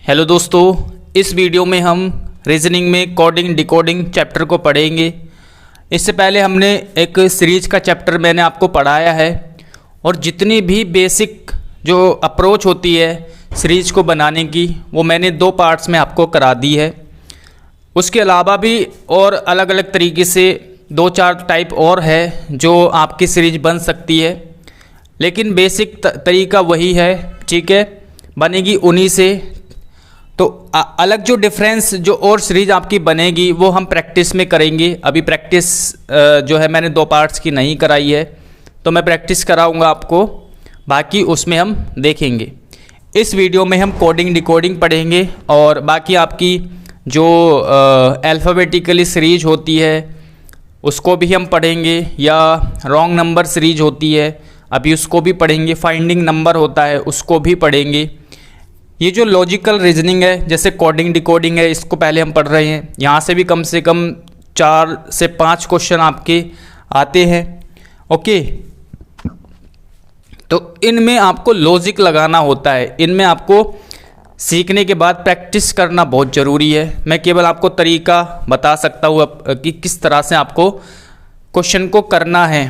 Hello दोस्तों, इस video में हम रीजनिंग में कोडिंग डिकोडिंग चैप्टर को पढ़ेंगे। इससे पहले हमने एक सीरीज का चैप्टर मैंने आपको पढ़ाया है और जितनी भी बेसिक जो अप्रोच होती है सीरीज को बनाने की वो मैंने 2 पार्ट्स में आपको करा दी है। उसके अलावा भी और अलग अलग तरीके से 2-4 टाइप और है जो आपकी सीरीज बन सकती है, लेकिन बेसिक तरीका वही है, ठीक है, बनेगी उन्हीं से। तो अलग जो डिफरेंस जो और सीरीज आपकी बनेगी वो हम प्रैक्टिस में करेंगे। अभी प्रैक्टिस जो है मैंने 2 पार्ट्स की नहीं कराई है, तो मैं प्रैक्टिस कराऊंगा आपको, बाकी उसमें हम देखेंगे। इस वीडियो में हम कोडिंग डिकोडिंग पढ़ेंगे और बाकी आपकी जो अल्फ़ाबेटिकली सीरीज होती है उसको भी हम पढ़ेंगे, या रॉन्ग नंबर सीरीज होती है अभी उसको भी पढ़ेंगे, फाइंडिंग नंबर होता है उसको भी पढ़ेंगे। ये जो लॉजिकल रीजनिंग है जैसे कोडिंग डिकोडिंग है इसको पहले हम पढ़ रहे हैं। यहाँ से कम 4 से 5 क्वेश्चन आपके आते हैं, ओके। तो इनमें आपको लॉजिक लगाना होता है, इनमें आपको सीखने के बाद प्रैक्टिस करना बहुत ज़रूरी है। मैं केवल आपको तरीका बता सकता हूँ कि किस तरह से आपको क्वेश्चन को करना है,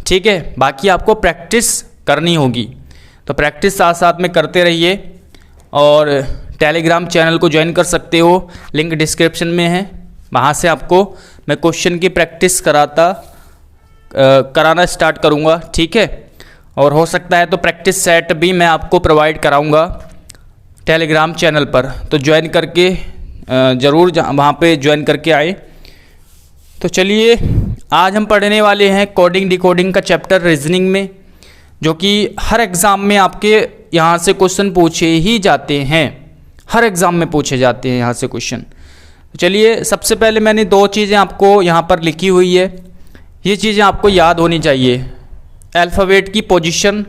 ठीक है। बाकी आपको प्रैक्टिस करनी होगी, तो प्रैक्टिस साथ साथ में करते रहिए। और टेलीग्राम चैनल को ज्वाइन कर सकते हो, लिंक डिस्क्रिप्शन में है, वहाँ से आपको मैं क्वेश्चन की प्रैक्टिस कराना स्टार्ट करूँगा, ठीक है। और हो सकता है तो प्रैक्टिस सेट भी मैं आपको प्रोवाइड कराऊँगा टेलीग्राम चैनल पर, तो ज्वाइन करके ज़रूर वहाँ पे ज्वाइन करके आए। तो चलिए आज हम पढ़ने वाले हैं कोडिंग डिकोडिंग का चैप्टर रीजनिंग में, जो कि हर एग्ज़ाम में आपके यहाँ से क्वेश्चन पूछे ही जाते हैं, हर एग्ज़ाम में पूछे जाते हैं यहाँ से क्वेश्चन। तो चलिए सबसे पहले मैंने 2 चीज़ें आपको यहाँ पर लिखी हुई है, ये चीज़ें आपको याद होनी चाहिए। अल्फ़ाबेट की पोजीशन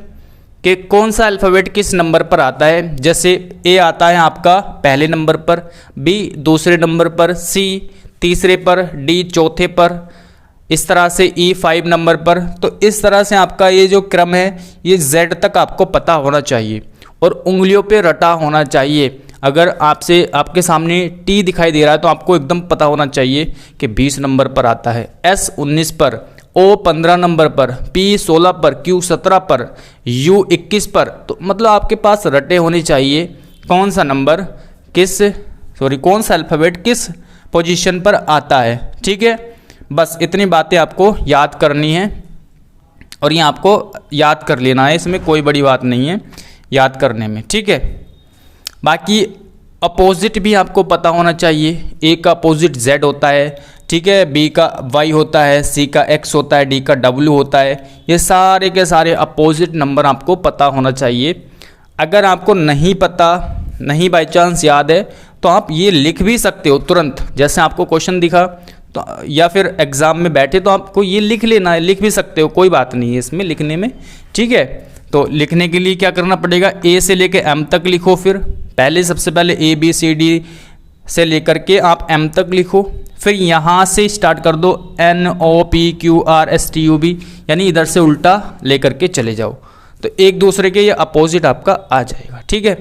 कि कौन सा अल्फ़ाबेट किस नंबर पर आता है, जैसे ए आता है आपका पहले नंबर पर, बी दूसरे नंबर पर, सी तीसरे पर, डी चौथे पर, इस तरह से ई 5 नंबर पर। तो इस तरह से आपका ये जो क्रम है ये जेड तक आपको पता होना चाहिए और उंगलियों पे रटा होना चाहिए। अगर आपके सामने टी दिखाई दे रहा है तो आपको एकदम पता होना चाहिए कि 20 नंबर पर आता है, एस 19 पर, ओ 15 नंबर पर, पी 16 पर, क्यू 17 पर, यू 21 पर। तो मतलब आपके पास रटे होने चाहिए कौन सा नंबर कौन सा अल्फ़ाबेट किस पोजीशन पर आता है, ठीक है। बस इतनी बातें आपको याद करनी है और ये आपको याद कर लेना है, इसमें कोई बड़ी बात नहीं है याद करने में, ठीक है। बाकी अपोजिट भी आपको पता होना चाहिए, ए का अपोजिट जेड होता है, ठीक है, बी का वाई होता है, सी का एक्स होता है, डी का डब्ल्यू होता है। ये सारे के सारे अपोजिट नंबर आपको पता होना चाहिए। अगर आपको नहीं पता, नहीं बाई चांस याद है, तो आप ये लिख भी सकते हो तुरंत, जैसे आपको क्वेश्चन दिखा तो, या फिर एग्ज़ाम में बैठे तो आपको ये लिख लेना है, लिख भी सकते हो, कोई बात नहीं है इसमें लिखने में, ठीक है। तो लिखने के लिए क्या करना पड़ेगा, ए से लेकर एम तक लिखो, फिर सबसे पहले ए बी सी डी से लेकर के आप एम तक लिखो, फिर यहाँ से स्टार्ट कर दो N O P Q R S T U B, यानी इधर से उल्टा लेकर के चले जाओ, तो एक दूसरे के ये अपोजिट आपका आ जाएगा, ठीक है।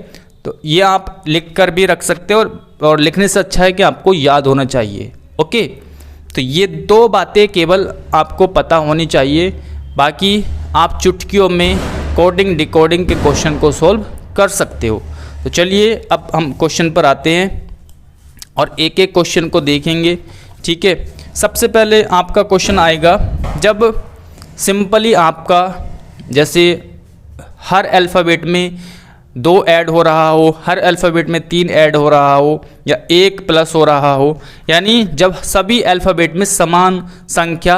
तो ये आप लिख कर भी रख सकते हो और लिखने से अच्छा है कि आपको याद होना चाहिए, ओके। तो ये 2 बातें केवल आपको पता होनी चाहिए, बाकी आप चुटकियों में कोडिंग डिकोडिंग के क्वेश्चन को सोल्व कर सकते हो। तो चलिए अब हम क्वेश्चन पर आते हैं और एक एक क्वेश्चन को देखेंगे, ठीक है। सबसे पहले आपका क्वेश्चन आएगा जब सिंपली आपका जैसे हर अल्फ़ाबेट में 2 ऐड हो रहा हो, हर अल्फ़ाबेट में 3 ऐड हो रहा हो, या 1 प्लस हो रहा हो, यानी जब सभी अल्फ़ाबेट में समान संख्या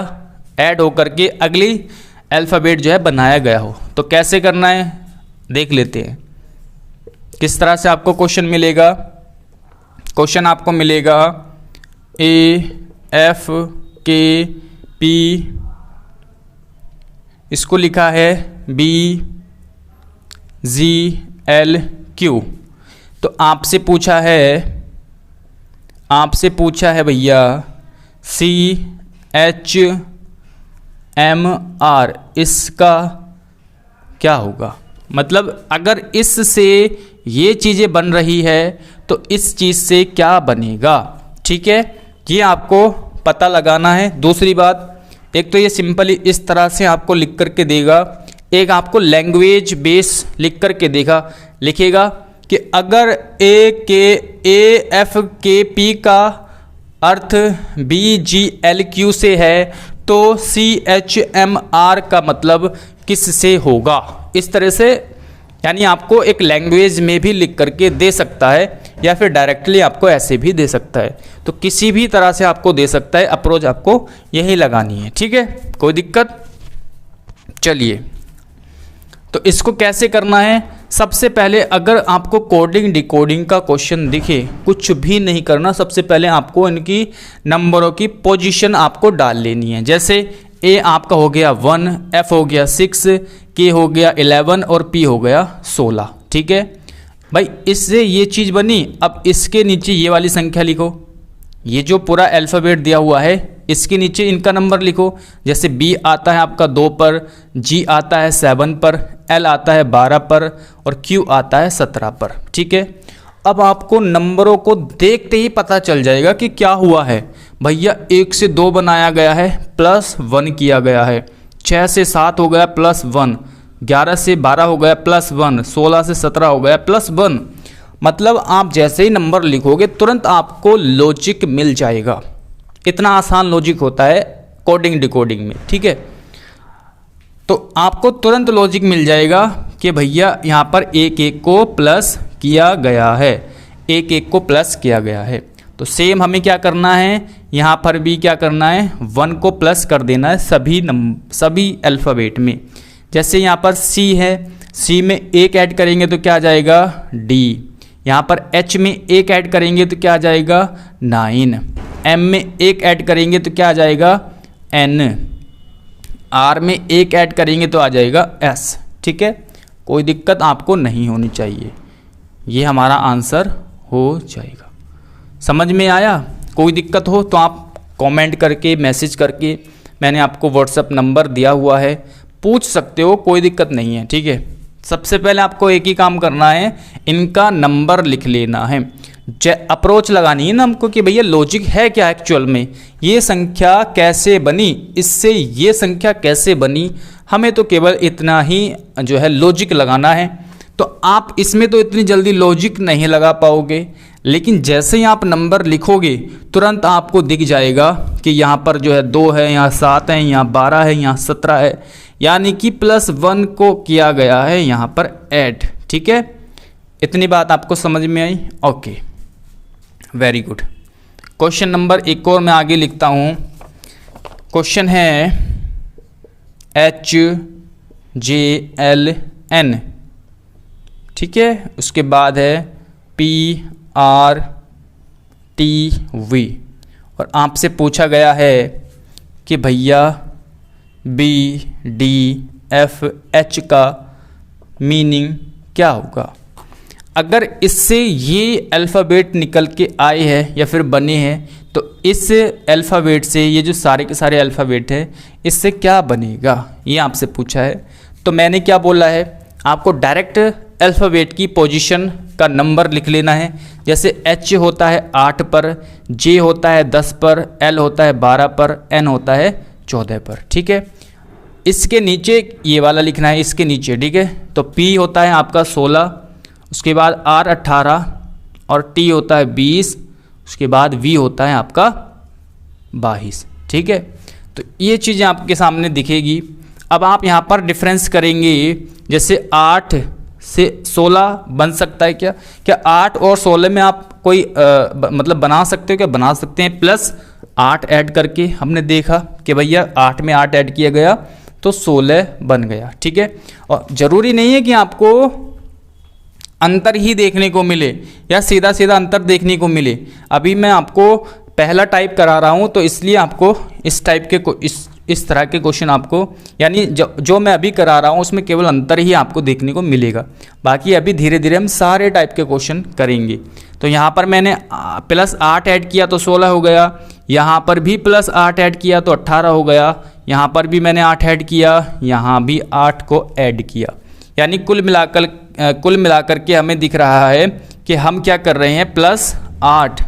ऐड होकर के अगली अल्फ़ाबेट जो है बनाया गया हो। तो कैसे करना है देख लेते हैं, किस तरह से आपको क्वेश्चन मिलेगा। क्वेश्चन आपको मिलेगा ए एफ के पी, इसको लिखा है बी जी एल क्यू। तो आपसे पूछा है भैया सी एच एम आर, इसका क्या होगा। मतलब अगर इस से ये चीज़ें बन रही है तो इस चीज़ से क्या बनेगा, ठीक है, ये आपको पता लगाना है। दूसरी बात, एक तो ये सिंपली इस तरह से आपको लिख करके देगा, एक आपको लैंग्वेज बेस लिख करके लिखेगा कि अगर ए एफ के पी का अर्थ बी जी एल क्यू से है तो सी एच एम आर का मतलब किस से होगा, इस तरह से यानी आपको एक लैंग्वेज में भी लिख करके दे सकता है या फिर डायरेक्टली आपको ऐसे भी दे सकता है। तो किसी भी तरह से आपको दे सकता है, अप्रोच आपको यही लगानी है, ठीक है, कोई दिक्कत। चलिए, तो इसको कैसे करना है, सबसे पहले अगर आपको कोडिंग डिकोडिंग का क्वेश्चन दिखे, कुछ भी नहीं करना, सबसे पहले आपको इनकी नंबरों की पोजीशन आपको डाल लेनी है। जैसे ए आपका हो गया 1, एफ हो गया 6, के हो गया 11 और पी हो गया 16, ठीक है भाई, इससे ये चीज़ बनी। अब इसके नीचे ये वाली संख्या लिखो, ये जो पूरा अल्फ़ाबेट दिया हुआ है इसके नीचे इनका नंबर लिखो। जैसे बी आता है आपका 2 पर, जी आता है 7 पर, एल आता है 12 पर और क्यू आता है 17 पर, ठीक है। अब आपको नंबरों को देखते ही पता चल जाएगा कि क्या हुआ है। भैया 1 से 2 बनाया गया है, +1 किया गया है, 6 से 7 हो गया +1, 11 से 12 हो गया +1, 16 से 17 हो गया +1। मतलब आप जैसे ही नंबर लिखोगे तुरंत आपको लॉजिक मिल जाएगा। इतना आसान लॉजिक होता है कोडिंग डिकोडिंग में, ठीक है। तो आपको तुरंत लॉजिक मिल जाएगा कि भैया यहाँ पर एक एक को प्लस किया गया है, एक एक को प्लस किया गया है। तो सेम हमें क्या करना है, यहाँ पर भी क्या करना है, 1 को प्लस कर देना है सभी अल्फ़ाबेट में। जैसे यहाँ पर सी है, सी में 1 ऐड करेंगे तो क्या आ जाएगा डी, यहाँ पर एच में 1 ऐड करेंगे तो क्या आ जाएगा 9, एम में 1 ऐड करेंगे तो क्या आ जाएगा एन, आर में 1 ऐड करेंगे तो आ जाएगा एस, ठीक है। कोई दिक्कत आपको नहीं होनी चाहिए, ये हमारा आंसर हो जाएगा। समझ में आया? कोई दिक्कत हो तो आप कमेंट करके मैसेज करके, मैंने आपको व्हाट्सएप नंबर दिया हुआ है, पूछ सकते हो, कोई दिक्कत नहीं है, ठीक है। सबसे पहले आपको एक ही काम करना है, इनका नंबर लिख लेना है, अप्रोच लगानी है ना हमको कि भैया लॉजिक है क्या एक्चुअल में, ये संख्या कैसे बनी, इससे ये संख्या कैसे बनी, हमें तो केवल इतना ही जो है लॉजिक लगाना है। तो आप इसमें तो इतनी जल्दी लॉजिक नहीं लगा पाओगे, लेकिन जैसे ही आप नंबर लिखोगे तुरंत आपको दिख जाएगा कि यहाँ पर जो है 2 है, यहाँ 7 है, यहाँ 12 है, यहाँ 17 है, यानी कि +1 को किया गया है यहाँ पर ऐड, ठीक है। इतनी बात आपको समझ में आई? Okay, very good. Question number एक और मैं आगे लिखता हूँ। क्वेश्चन है HJLN, ठीक है, उसके बाद है PRTV और आपसे पूछा गया है कि भैया BDFH का मीनिंग क्या होगा। अगर इससे ये अल्फ़ाबेट निकल के आए हैं या फिर बने हैं तो इस अल्फ़ाबेट से ये जो सारे के सारे अल्फ़ाबेट हैं इससे क्या बनेगा, ये आपसे पूछा है। तो मैंने क्या बोला है, आपको डायरेक्ट अल्फ़ाबेट की पोजीशन का नंबर लिख लेना है। जैसे H होता है 8 पर, J होता है 10 पर, L होता है 12 पर, N होता है 14 पर, ठीक है। इसके नीचे ये वाला लिखना है, इसके नीचे, ठीक है। तो P होता है आपका 16, उसके बाद R 18 और T होता है 20, उसके बाद V होता है आपका 22, ठीक है। तो ये चीज़ें आपके सामने दिखेगी। अब आप यहाँ पर डिफरेंस करेंगे, जैसे 8 से 16 बन सकता है क्या, 8 और 16 में आप कोई मतलब बना सकते हो क्या, बना सकते हैं, +8 ऐड करके हमने देखा कि भैया 8 में 8 ऐड किया गया तो 16 बन गया, ठीक है। और ज़रूरी नहीं है कि आपको अंतर ही देखने को मिले या सीधा सीधा अंतर देखने को मिले। अभी मैं आपको पहला टाइप करा रहा हूँ तो इसलिए आपको इस टाइप के इस तरह के क्वेश्चन आपको, यानी जो मैं अभी करा रहा हूँ उसमें केवल अंतर ही आपको देखने को मिलेगा। बाकी अभी धीरे धीरे हम सारे टाइप के क्वेश्चन करेंगे। तो यहाँ पर मैंने +8 ऐड किया तो 16 हो गया, यहाँ पर भी +8 ऐड किया तो 18 हो गया, यहाँ पर भी मैंने 8 ऐड किया, यहाँ भी 8 को ऐड किया, यानी कुल मिलाकर कुल मिलाकर के हमें दिख रहा है कि हम क्या कर रहे हैं, +8,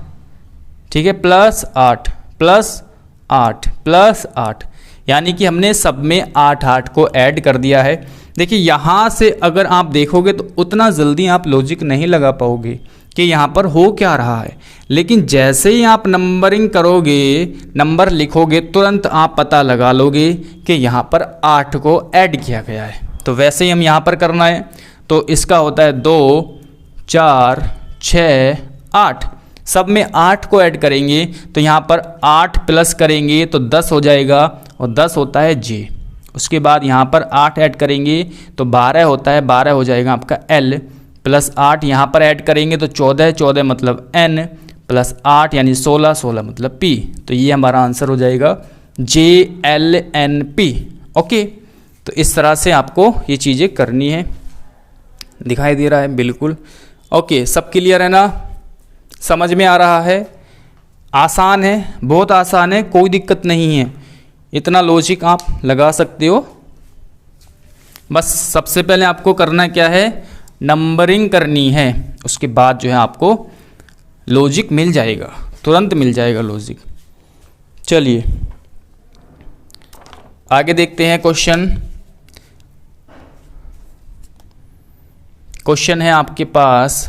ठीक है, +8 +8 +8, यानी कि हमने सब में 8 को ऐड कर दिया है। देखिए यहाँ से अगर आप देखोगे तो उतना जल्दी आप लॉजिक नहीं लगा पाओगे कि यहाँ पर हो क्या रहा है, लेकिन जैसे ही आप नंबरिंग करोगे, नंबर लिखोगे, तुरंत आप पता लगा लोगे कि यहाँ पर 8 को ऐड किया गया है। तो वैसे ही हम यहाँ पर करना है, तो इसका होता है 2 4 6 8, सब में 8 को ऐड करेंगे तो यहाँ पर 8 प्लस करेंगे तो 10 हो जाएगा, और 10 होता है J। उसके बाद यहाँ पर 8 ऐड करेंगे तो 12 होता है, 12 हो जाएगा आपका L, +8 यहाँ पर ऐड करेंगे तो 14, 14 मतलब N, +8 यानी 16, 16 मतलब P। तो ये हमारा आंसर हो जाएगा JLNP। ओके, तो इस तरह से आपको ये चीज़ें करनी है। दिखाई दे रहा है बिल्कुल? ओके, सब क्लियर है ना? समझ में आ रहा है? आसान है, बहुत आसान है, कोई दिक्कत नहीं है, इतना लॉजिक आप लगा सकते हो। बस सबसे पहले आपको करना क्या है, नंबरिंग करनी है, उसके बाद जो है आपको लॉजिक मिल जाएगा, तुरंत मिल जाएगा लॉजिक। चलिए आगे देखते हैं क्वेश्चन। क्वेश्चन है आपके पास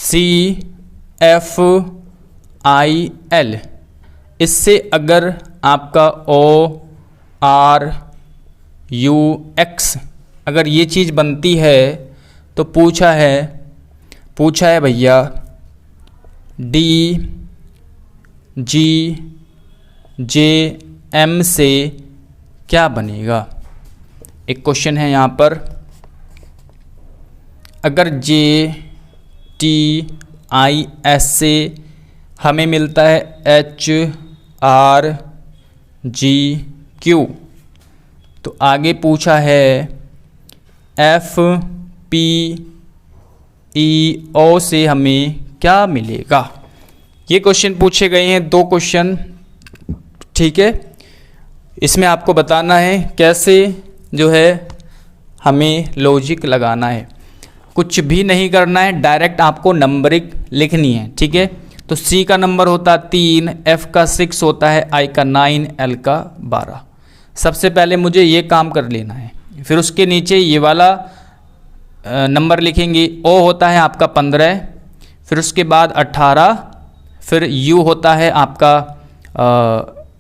CFIL, इससे अगर आपका ORUX अगर ये चीज़ बनती है तो पूछा है भैया DGJM से क्या बनेगा। एक क्वेश्चन है यहाँ पर, अगर JTIS से हमें मिलता है HRGQ, तो आगे पूछा है FPEO से हमें क्या मिलेगा। ये क्वेश्चन पूछे गए हैं, 2 क्वेश्चन, ठीक है। इसमें आपको बताना है कैसे जो है हमें लॉजिक लगाना है, कुछ भी नहीं करना है, डायरेक्ट आपको नंबरिंग लिखनी है, ठीक है। तो C का नंबर होता है 3, F का 6 होता है, I का 9, L का 12। सबसे पहले मुझे ये काम कर लेना है, फिर उसके नीचे ये वाला नंबर लिखेंगे। O होता है आपका 15, फिर उसके बाद 18, फिर U होता है आपका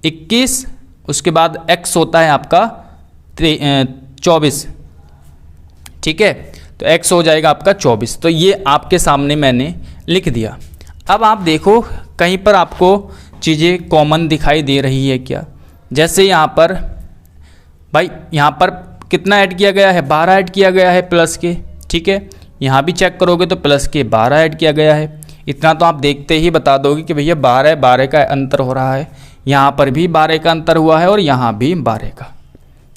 21, उसके बाद X होता है आपका 24, ठीक है। तो X हो जाएगा आपका 24। तो ये आपके सामने मैंने लिख दिया। अब आप देखो कहीं पर आपको चीज़ें कॉमन दिखाई दे रही है क्या। जैसे यहाँ पर भाई, यहाँ पर कितना ऐड किया गया है, 12 ऐड किया गया है प्लस के, ठीक है। यहाँ भी चेक करोगे तो प्लस के 12 ऐड किया गया है। इतना तो आप देखते ही बता दोगे कि भैया 12 का अंतर हो रहा है, यहाँ पर भी 12 का अंतर हुआ है और यहाँ भी 12 का,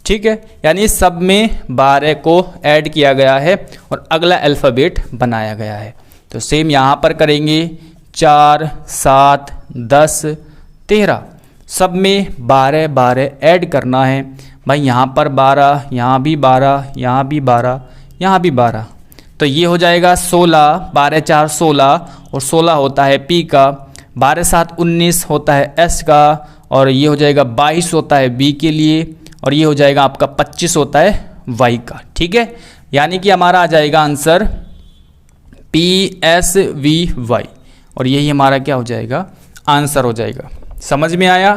ठीक है। यानी सब में 12 को ऐड किया गया है और अगला अल्फ़ाबेट बनाया गया है। तो सेम यहाँ पर करेंगे, 4 7 10 13, सब में 12 ऐड करना है। भाई यहाँ पर 12, यहाँ भी 12, यहाँ भी 12, यहाँ भी 12, तो ये हो जाएगा 16, 12 4 16, और 16 होता है P का, 12 7 19 होता है S का, और ये हो जाएगा 22 होता है B के लिए, और ये हो जाएगा आपका 25 होता है Y का, ठीक है। यानी कि हमारा आ जाएगा आंसर PSVY, और यही हमारा क्या हो जाएगा, आंसर हो जाएगा। समझ में आया?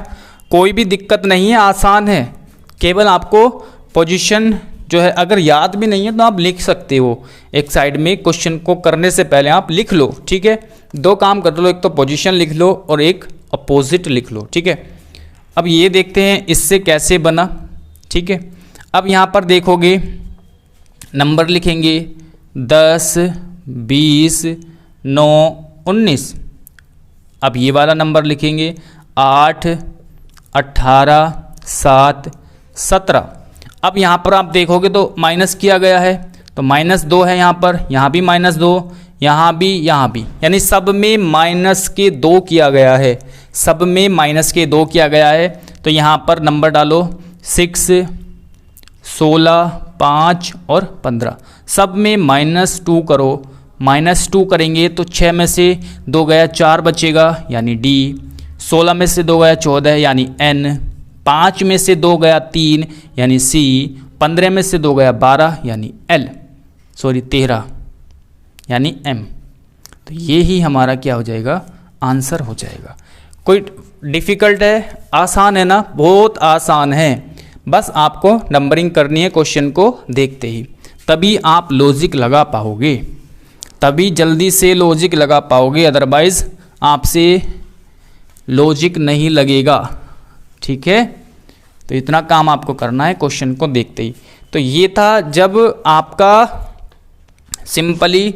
कोई भी दिक्कत नहीं है, आसान है। केवल आपको पोजीशन जो है अगर याद भी नहीं है तो आप लिख सकते हो, एक साइड में क्वेश्चन को करने से पहले आप लिख लो, ठीक है। 2 काम कर लो, एक तो पोजीशन लिख लो और एक अपोजिट लिख लो, ठीक है। अब ये देखते हैं इससे कैसे बना, ठीक है। अब यहाँ पर देखोगे नंबर लिखेंगे 10 20 9 19। अब ये वाला नंबर लिखेंगे 8 18 7 17। अब यहाँ पर आप देखोगे तो माइनस किया गया है, तो -2 है यहाँ पर, यहाँ भी -2, यहाँ भी, यहाँ भी, यानी सब में -2 किया गया है, सब में -2 किया गया है। तो यहाँ पर नंबर डालो 6 16, 5 और 15, सब में -2 करो। -2 करेंगे तो 6 में से 2 गया 4 बचेगा यानी D, 16 में से 2 गया 14 यानी N, 5 में से 2 गया 3 यानी C, 15 में से 2 गया 12 यानी 13 यानी M। तो ये ही हमारा क्या हो जाएगा, आंसर हो जाएगा। कोई डिफ़िकल्ट है, आसान है ना, बहुत आसान है। बस आपको नंबरिंग करनी है क्वेश्चन को देखते ही, तभी आप लॉजिक लगा पाओगे, तभी जल्दी से लॉजिक लगा पाओगे, अदरवाइज़ आपसे लॉजिक नहीं लगेगा। ठीक है, तो इतना काम आपको करना है क्वेश्चन को देखते ही। तो ये था जब आपका सिंपली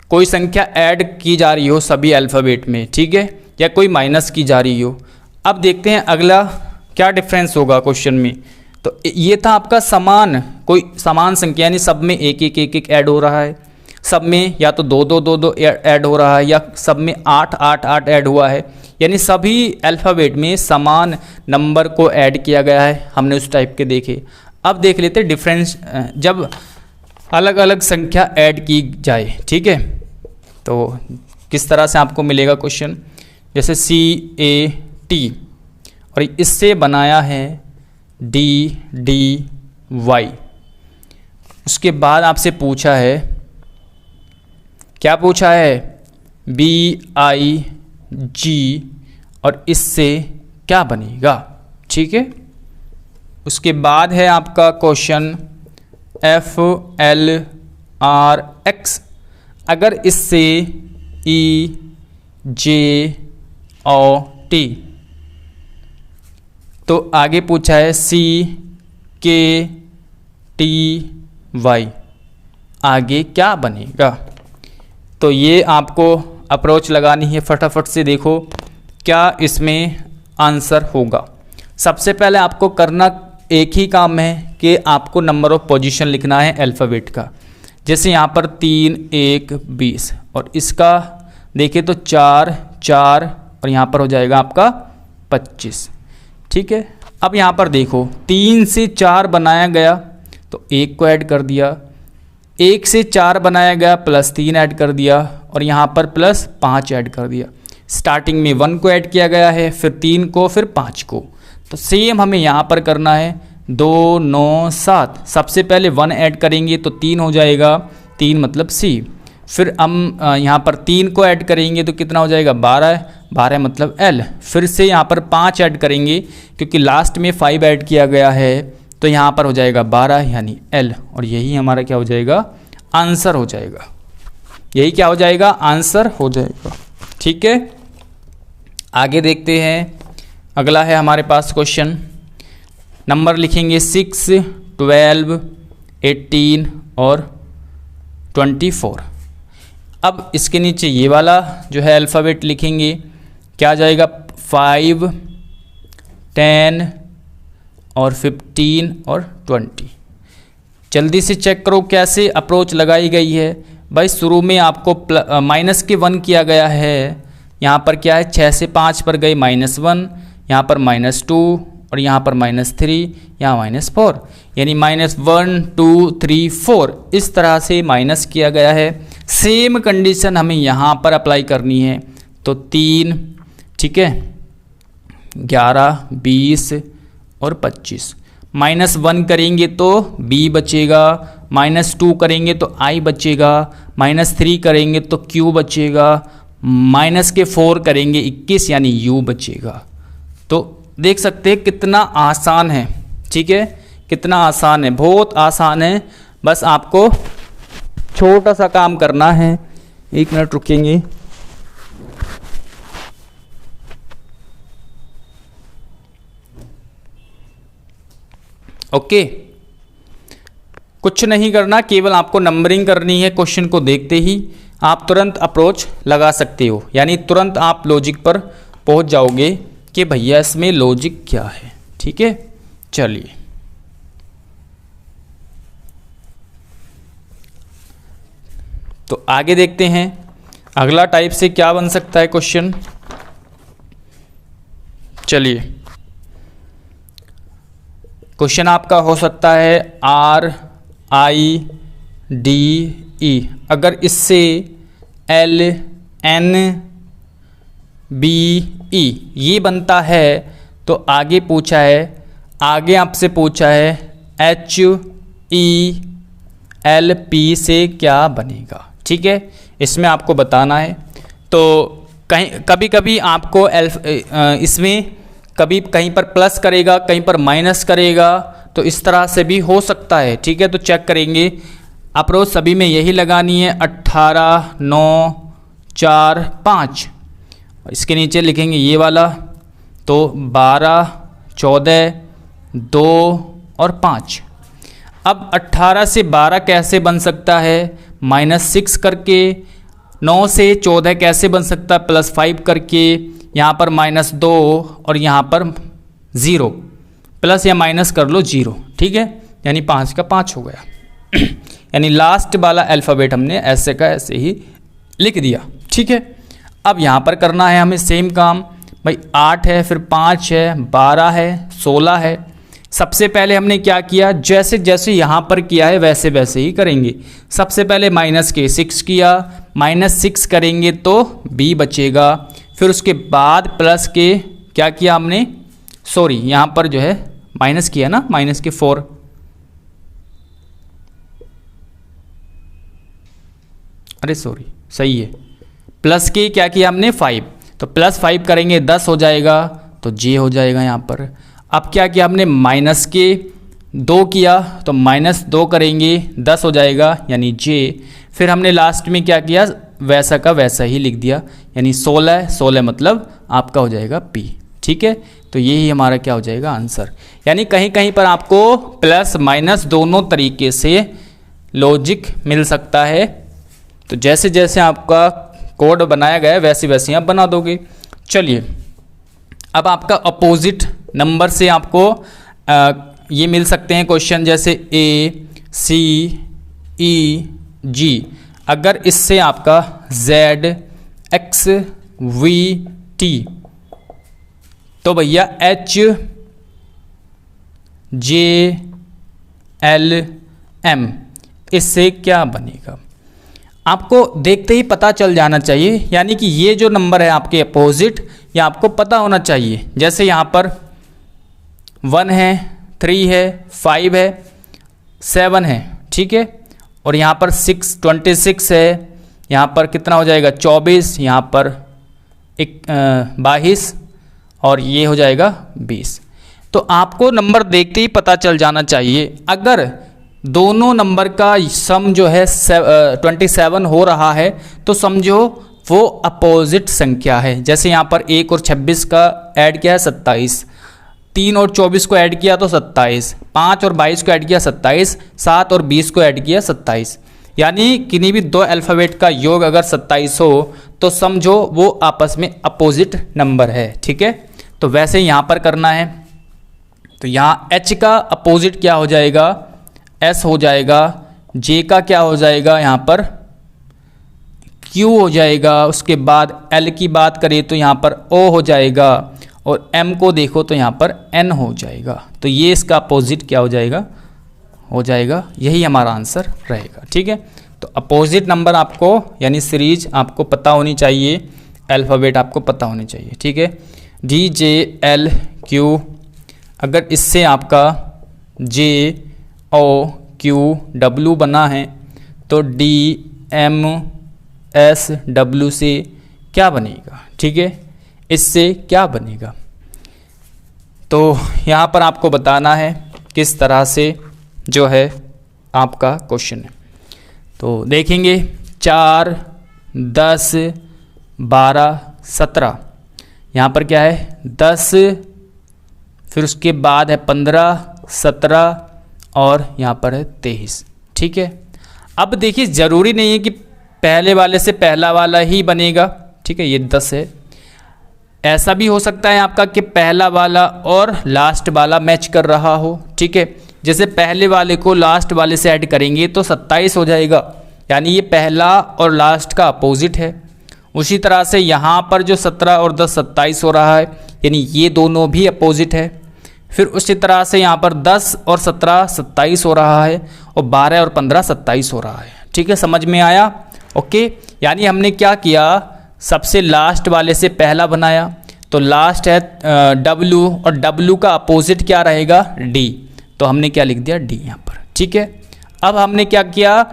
कोई संख्या ऐड की जा रही हो सभी अल्फ़ाबेट में, ठीक है, या कोई माइनस की जा रही हो। अब देखते हैं अगला क्या डिफरेंस होगा क्वेश्चन में। तो ये था आपका समान, कोई समान संख्या यानी सब में एक एक ऐड हो रहा है, सब में या तो 2 ऐड हो रहा है, या सब में 8 ऐड हुआ है, यानी सभी अल्फ़ाबेट में समान नंबर को ऐड किया गया है। हमने उस टाइप के देखे। अब देख लेते डिफरेंस जब अलग अलग संख्या ऐड की जाए। ठीक है, तो किस तरह से आपको मिलेगा क्वेश्चन, जैसे CAT और इससे बनाया है DDY। उसके बाद आपसे पूछा है, क्या पूछा है, BIG और इससे क्या बनेगा। ठीक है, उसके बाद है आपका क्वेश्चन FLRX, अगर इससे EJOT, तो आगे पूछा है CKTY, आगे क्या बनेगा। तो ये आपको अप्रोच लगानी है, फटाफट से देखो क्या इसमें आंसर होगा। सबसे पहले आपको करना एक ही काम है कि आपको नंबर ऑफ पोजीशन लिखना है अल्फ़ाबेट का। जैसे यहाँ पर 3, 1, 20 और इसका देखें तो 4 और यहाँ पर हो जाएगा आपका 25। ठीक है, अब यहाँ पर देखो 3 से 4 बनाया गया तो 1 को ऐड कर दिया, 1 से 4 बनाया गया +3 ऐड कर दिया और यहाँ पर +5 ऐड कर दिया। स्टार्टिंग में 1 को ऐड किया गया है, फिर 3 को, फिर 5 को। तो सेम हमें यहाँ पर करना है 2, 9, 7। सबसे पहले 1 ऐड करेंगे तो 3 हो जाएगा, 3 मतलब C। फिर हम यहाँ पर 3 को ऐड करेंगे तो कितना हो जाएगा, 12 मतलब L। फिर से यहाँ पर 5 ऐड करेंगे क्योंकि लास्ट में 5 ऐड किया गया है, तो यहाँ पर हो जाएगा 12 यानी L। और यही हमारा क्या हो जाएगा, आंसर हो जाएगा। यही क्या हो जाएगा, आंसर हो जाएगा। ठीक है, आगे देखते हैं। अगला है हमारे पास क्वेश्चन, नंबर लिखेंगे 6, 12, 18 और 24। अब इसके नीचे ये वाला जो है अल्फ़ाबेट लिखेंगे, क्या आ जाएगा, 5, 10 और 15 और 20। जल्दी से चेक करो कैसे अप्रोच लगाई गई है। भाई शुरू में आपको माइनस के 1 किया गया है, यहाँ पर क्या है 6 से 5 पर गए -1, यहाँ पर -2 और यहाँ पर -3, यहाँ -4, यानी -1, 2, 3, 4 इस तरह से माइनस किया गया है। सेम कंडीशन हमें यहाँ पर अप्लाई करनी है। तो 3, ठीक है, 11, 20 और 25। -1 करेंगे तो B बचेगा, -2 करेंगे तो I बचेगा, -3 करेंगे तो Q बचेगा, -4 करेंगे 21 यानी U बचेगा। तो देख सकते हैं कितना आसान है। ठीक है, कितना आसान है, बहुत आसान है। बस आपको छोटा सा काम करना है। 1 मिनट रुकेंगे। ओके, कुछ नहीं करना, केवल आपको नंबरिंग करनी है। क्वेश्चन को देखते ही आप तुरंत अप्रोच लगा सकते हो, यानी तुरंत आप लॉजिक पर पहुंच जाओगे कि भैया इसमें लॉजिक क्या है। ठीक है, चलिए तो आगे देखते हैं अगला टाइप से क्या बन सकता है क्वेश्चन। चलिए क्वेश्चन आपका हो सकता है RIDE, अगर इससे LNBE ये बनता है तो आगे पूछा है, आगे आपसे पूछा है HELP से क्या बनेगा। ठीक है, इसमें आपको बताना है। तो कभी कभी आपको इसमें कभी कहीं पर प्लस करेगा, कहीं पर माइनस करेगा, तो इस तरह से भी हो सकता है। ठीक है, तो चेक करेंगे। अप्रोच सभी में यही लगानी है 18, 9, 4, 5। इसके नीचे लिखेंगे ये वाला, तो 12, 14, 2 और 5। अब 18 से 12 कैसे बन सकता है? -6 करके। 9 से 14 कैसे बन सकता है? +5 करके। यहाँ पर -2 और यहाँ पर 0, प्लस या माइनस कर लो 0। ठीक है, यानी 5 का 5 हो गया। यानी लास्ट वाला अल्फ़ाबेट हमने ऐसे का ऐसे ही लिख दिया। ठीक है, अब यहाँ पर करना है हमें सेम काम। भाई 8 है, फिर 5 है, 12 है, 16 है। सबसे पहले हमने क्या किया? जैसे जैसे यहाँ पर किया है वैसे वैसे ही करेंगे। सबसे पहले -6 किया, -6 करेंगे तो B बचेगा। फिर उसके बाद प्लस के क्या किया हमने? सॉरी, यहाँ पर जो है माइनस किया ना, -4। अरे सॉरी, सही है। प्लस के क्या किया हमने? 5। तो +5 करेंगे 10 हो जाएगा, तो J हो जाएगा यहाँ पर। अब क्या किया हमने? -2 किया, तो -2 करेंगे 10 हो जाएगा, यानी J। फिर हमने लास्ट में क्या किया? वैसा का वैसा ही लिख दिया, यानी 16 मतलब आपका हो जाएगा P। ठीक है, तो यही हमारा क्या हो जाएगा? आंसर। यानी कहीं कहीं पर आपको प्लस माइनस दोनों तरीके से लॉजिक मिल सकता है। तो जैसे जैसे आपका कोड बनाया गया है वैसे वैसे आप बना दोगे। चलिए, अब आपका अपोजिट नंबर से आपको ये मिल सकते हैं क्वेश्चन, जैसे A, C, E, G। अगर इससे आपका Z, X, V, T, तो भैया H, J, L, M, इससे क्या बनेगा? आपको देखते ही पता चल जाना चाहिए। यानी कि ये जो नंबर है आपके अपोजिट, ये आपको पता होना चाहिए। जैसे यहाँ पर 1 है, 3 है, 5 है, 7 है। ठीक है, और यहाँ पर 26 है, यहाँ पर कितना हो जाएगा? 24, यहाँ पर 22 और ये हो जाएगा 20। तो आपको नंबर देखते ही पता चल जाना चाहिए। अगर दोनों नंबर का सम जो है 27 हो रहा है तो समझो वो अपोजिट संख्या है। जैसे यहाँ पर 1 और 26 का ऐड किया है 27, 3 और 24 को ऐड किया तो 27, 5 और 22 को ऐड किया 27, 7 और 20 को ऐड किया 27। यानी किन्हीं भी दो अल्फ़ाबेट का योग अगर 27 हो तो समझो वो आपस में अपोजिट नंबर है। ठीक है, तो वैसे यहाँ पर करना है। तो यहाँ H का अपोजिट क्या हो जाएगा? S हो जाएगा। J का क्या हो जाएगा? यहाँ पर Q हो जाएगा। उसके बाद L की बात करें तो यहाँ पर O हो जाएगा, और M को देखो तो यहाँ पर N हो जाएगा। तो ये इसका अपोजिट क्या हो जाएगा? हो जाएगा। यही हमारा आंसर रहेगा। ठीक है, तो अपोजिट नंबर आपको यानी सीरीज आपको पता होनी चाहिए, अल्फ़ाबेट आपको पता होने चाहिए। ठीक है, D, J, L, Q। अगर इससे आपका J, O, Q, W बना है तो D, M, S, W से क्या बनेगा? ठीक है, इससे क्या बनेगा? तो यहाँ पर आपको बताना है किस तरह से जो है आपका क्वेश्चन है। तो देखेंगे 4, 10, 12, 17। यहाँ पर क्या है? 10, फिर उसके बाद है 15, 17 और यहाँ पर है 23। ठीक है, अब देखिए ज़रूरी नहीं है कि पहले वाले से पहला वाला ही बनेगा। ठीक है, ये 10 है। ऐसा भी हो सकता है आपका कि पहला वाला और लास्ट वाला मैच कर रहा हो। ठीक है, जैसे पहले वाले को लास्ट वाले से ऐड करेंगे तो 27 हो जाएगा, यानी ये पहला और लास्ट का अपोजिट है। उसी तरह से यहाँ पर जो 17 और 10 27 हो रहा है, यानी ये दोनों भी अपोजिट है। फिर उसी तरह से यहाँ पर 10 और 17 27 हो रहा है, और 12 और 15 27 हो रहा है। ठीक है, समझ में आया? ओके, यानी हमने क्या किया, सबसे लास्ट वाले से पहला बनाया, तो लास्ट है W, और W का अपोजिट क्या रहेगा, D, तो हमने क्या लिख दिया, D यहाँ पर। ठीक है, अब हमने क्या किया,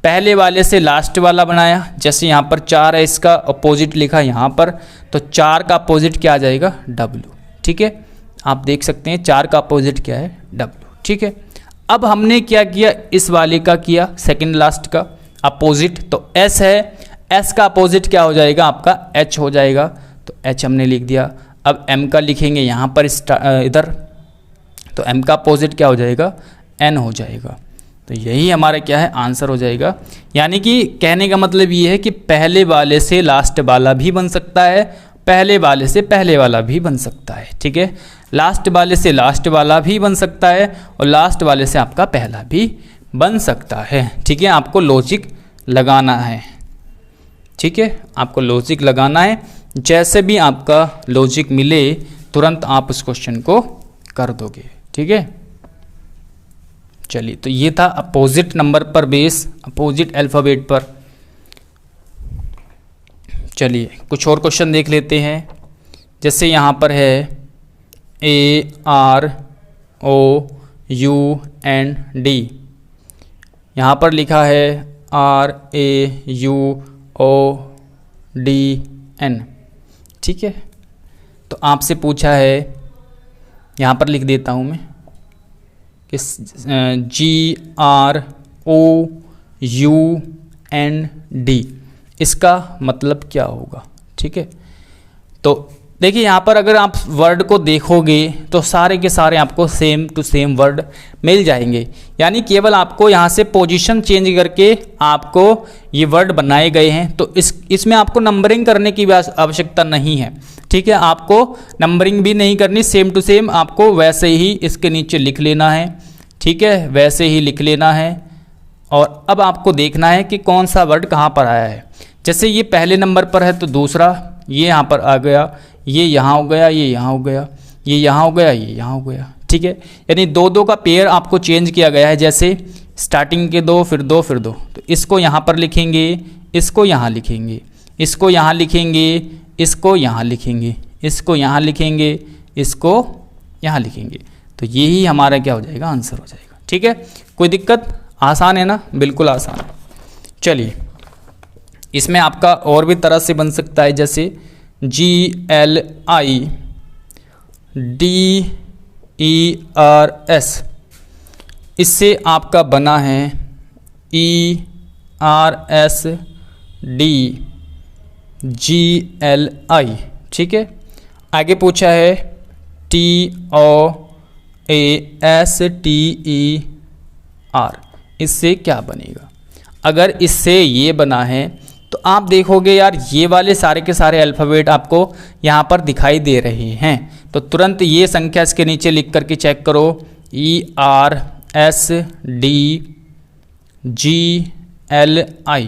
पहले वाले से लास्ट वाला बनाया, जैसे यहाँ पर 4 है, इसका अपोजिट लिखा यहाँ पर, तो 4 का अपोजिट क्या आ जाएगा, W। ठीक है, आप देख सकते हैं 4 का अपोजिट क्या है, W। ठीक है, अब हमने क्या किया, इस वाले का किया सेकंड लास्ट का अपोजिट, तो S है, S का अपोजिट क्या हो जाएगा आपका, H हो जाएगा, तो H हमने लिख दिया। अब M का लिखेंगे यहाँ पर इधर, तो M का अपोजिट क्या हो जाएगा, N हो जाएगा। तो यही हमारा क्या है, आंसर हो जाएगा। यानी कि कहने का मतलब ये है कि पहले वाले से लास्ट वाला भी बन सकता है, पहले वाले से पहले वाला भी बन सकता है। ठीक है, लास्ट वाले से लास्ट वाला भी बन सकता है, और लास्ट वाले से आपका पहला भी बन सकता है। ठीक है, आपको लॉजिक लगाना है। ठीक है, आपको लॉजिक लगाना है, जैसे भी आपका लॉजिक मिले तुरंत आप उस क्वेश्चन को कर दोगे। ठीक है, चलिए, तो ये था अपोजिट नंबर पर बेस, अपोजिट अल्फ़ाबेट पर। चलिए कुछ और क्वेश्चन देख लेते हैं, जैसे यहाँ पर है AROUND, यहाँ पर लिखा है RAUODN। ठीक है, तो आपसे पूछा है, यहाँ पर लिख देता हूँ मैं कि GROUND इसका मतलब क्या होगा। ठीक है, तो देखिए यहाँ पर अगर आप वर्ड को देखोगे तो सारे के सारे आपको सेम टू सेम वर्ड मिल जाएंगे, यानी केवल आपको यहाँ से पोजीशन चेंज करके आपको ये वर्ड बनाए गए हैं, तो इसमें आपको नंबरिंग करने की आवश्यकता नहीं है। ठीक है, आपको नंबरिंग भी नहीं करनी, सेम टू सेम आपको वैसे ही इसके नीचे लिख लेना है। ठीक है, वैसे ही लिख लेना है, और अब आपको देखना है कि कौन सा वर्ड कहाँ पर आया है। जैसे ये पहले नंबर पर है, तो दूसरा ये यहाँ पर आ गया, ये यहाँ हो गया, ये यहाँ हो गया, ये यहाँ हो गया, ये यहाँ हो गया। ठीक है, यानी दो दो का पेयर आपको चेंज किया गया है, जैसे स्टार्टिंग के 2 फिर 2 फिर 2, तो इसको यहाँ पर लिखेंगे, इसको यहाँ लिखेंगे, इसको यहाँ लिखेंगे, इसको यहाँ लिखेंगे, इसको यहाँ लिखेंगे, इसको यहाँ लिखेंगे, तो यही हमारा क्या हो जाएगा, आंसर हो जाएगा। ठीक है, कोई दिक्कत, आसान है ना, बिल्कुल आसान है। चलिए, इसमें आपका और भी तरह से बन सकता है, जैसे GLIDERS, इससे आपका बना है ERSDGLI। ठीक है, आगे पूछा है TOASTER, इससे क्या बनेगा। अगर इससे ये बना है तो आप देखोगे यार ये वाले सारे के सारे अल्फ़ाबेट आपको यहाँ पर दिखाई दे रहे हैं, तो तुरंत ये संख्या इसके नीचे लिख करके चेक करो, ERSDGLI,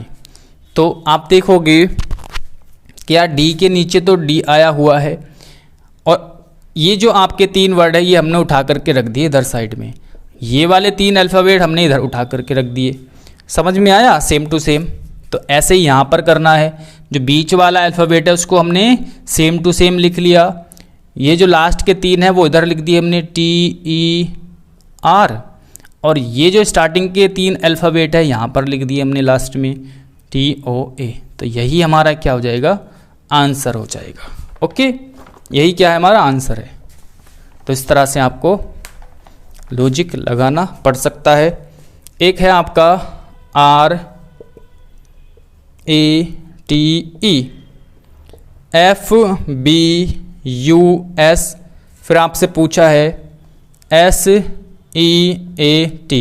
तो आप देखोगे कि यार D के नीचे तो D आया हुआ है, और ये जो आपके 3 वर्ड है ये हमने उठा करके रख दिए इधर साइड में, ये वाले 3 अल्फ़ाबेट हमने इधर उठा करके रख दिए। समझ में आया, सेम टू सेम। तो ऐसे ही यहाँ पर करना है, जो बीच वाला अल्फ़ाबेट है उसको हमने सेम टू सेम लिख लिया, ये जो लास्ट के 3 है वो इधर लिख दिए हमने TER, और ये जो स्टार्टिंग के 3 अल्फ़ाबेट है यहाँ पर लिख दिए हमने लास्ट में TOA, तो यही हमारा क्या हो जाएगा, आंसर हो जाएगा। ओके, यही क्या है, हमारा आंसर है। तो इस तरह से आपको लॉजिक लगाना पड़ सकता है। एक है आपका RATEFBUS, फिर आपसे पूछा है SEAT,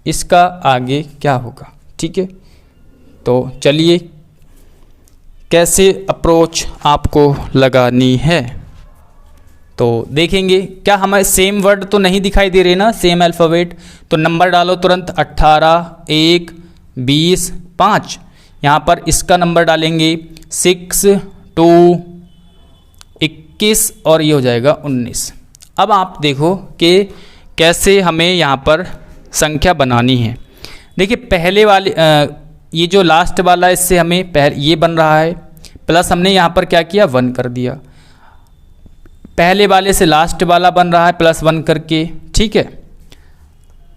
इसका आगे क्या होगा। ठीक है, तो चलिए कैसे अप्रोच आपको लगानी है तो देखेंगे। क्या हमें सेम वर्ड तो नहीं दिखाई दे रहे ना, सेम अल्फ़ाबेट, तो नंबर डालो तुरंत, 18, 1, 20, 5, यहाँ पर इसका नंबर डालेंगे 6, 2, 21 और ये हो जाएगा 19। अब आप देखो कि कैसे हमें यहाँ पर संख्या बनानी है। देखिए पहले वाले ये जो लास्ट वाला इससे हमें ये बन रहा है, प्लस हमने यहाँ पर क्या किया 1 कर दिया। पहले वाले से लास्ट वाला बन रहा है प्लस 1 करके, ठीक है।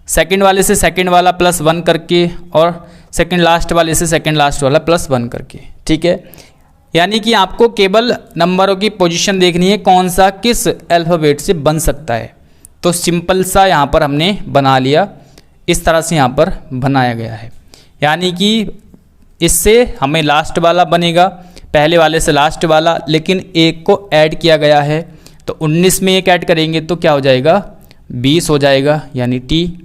सेकंड वाले से सेकंड वाला प्लस 1 करके, और सेकंड लास्ट वाले से सेकंड लास्ट वाला प्लस 1 करके, ठीक है। यानी कि आपको केवल नंबरों की पोजीशन देखनी है, कौन सा किस अल्फ़ाबेट से बन सकता है। तो सिंपल सा यहाँ पर हमने बना लिया, इस तरह से यहाँ पर बनाया गया है। यानी कि इससे हमें लास्ट वाला बनेगा, पहले वाले से लास्ट वाला, लेकिन एक को ऐड किया गया है। तो 19 में एक ऐड करेंगे तो क्या हो जाएगा 20 हो जाएगा, यानी टी।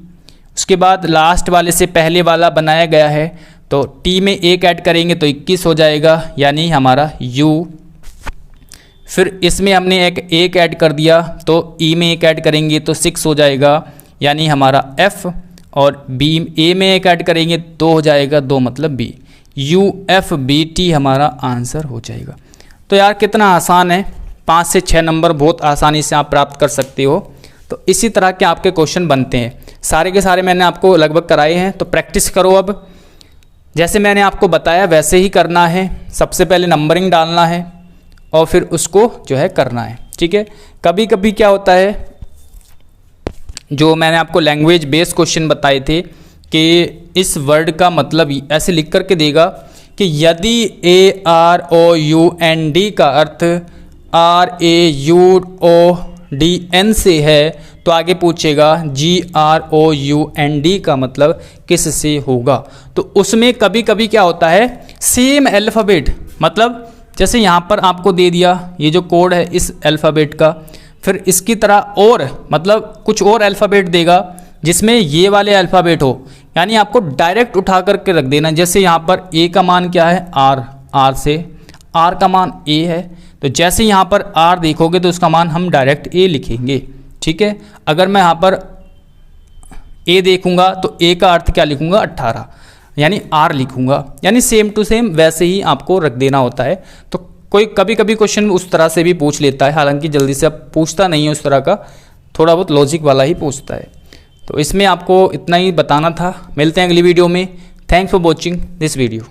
उसके बाद लास्ट वाले से पहले वाला बनाया गया है, तो टी में एक ऐड करेंगे तो 21 हो जाएगा, यानी हमारा यू। फिर इसमें हमने एक ऐड कर दिया, तो ई में एक ऐड करेंगे तो 6 हो जाएगा, यानी हमारा एफ। और बी ए में एक ऐड करेंगे तो हो जाएगा 2 मतलब B. U F B T हमारा आंसर हो जाएगा। तो यार कितना आसान है, 5 से 6 नंबर बहुत आसानी से आप प्राप्त कर सकते हो। तो इसी तरह के आपके क्वेश्चन बनते हैं, सारे के सारे मैंने आपको लगभग कराए हैं। तो प्रैक्टिस करो, अब जैसे मैंने आपको बताया वैसे ही करना है। सबसे पहले नंबरिंग डालना है और फिर उसको जो है करना है, ठीक है। कभी कभी क्या होता है, जो मैंने आपको लैंग्वेज बेस्ड क्वेश्चन बताए थे कि इस वर्ड का मतलब ऐसे लिख करके देगा कि यदि AROUND का अर्थ RAUODN से है तो आगे पूछेगा GROUND का मतलब किस से होगा। तो उसमें कभी कभी क्या होता है, सेम अल्फ़ाबेट, मतलब जैसे यहाँ पर आपको दे दिया ये जो कोड है इस अल्फ़ाबेट का, फिर इसकी तरह और मतलब कुछ और अल्फ़ाबेट देगा जिसमें ये वाले अल्फ़ाबेट हो, यानी आपको डायरेक्ट उठा करके रख देना। जैसे यहाँ पर ए का मान क्या है आर से आर का मान ए है, तो जैसे यहाँ पर आर देखोगे तो उसका मान हम डायरेक्ट ए लिखेंगे, ठीक है। अगर मैं यहाँ पर ए देखूंगा तो ए का अर्थ क्या लिखूंगा 18, यानी आर लिखूंगा, यानी सेम टू सेम वैसे ही आपको रख देना होता है। तो कोई कभी कभी क्वेश्चन उस तरह से भी पूछ लेता है, हालांकि जल्दी से अब पूछता नहीं है उस तरह का, थोड़ा बहुत लॉजिक वाला ही पूछता है। तो इसमें आपको इतना ही बताना था। मिलते हैं अगली वीडियो में। Thanks for watching this video.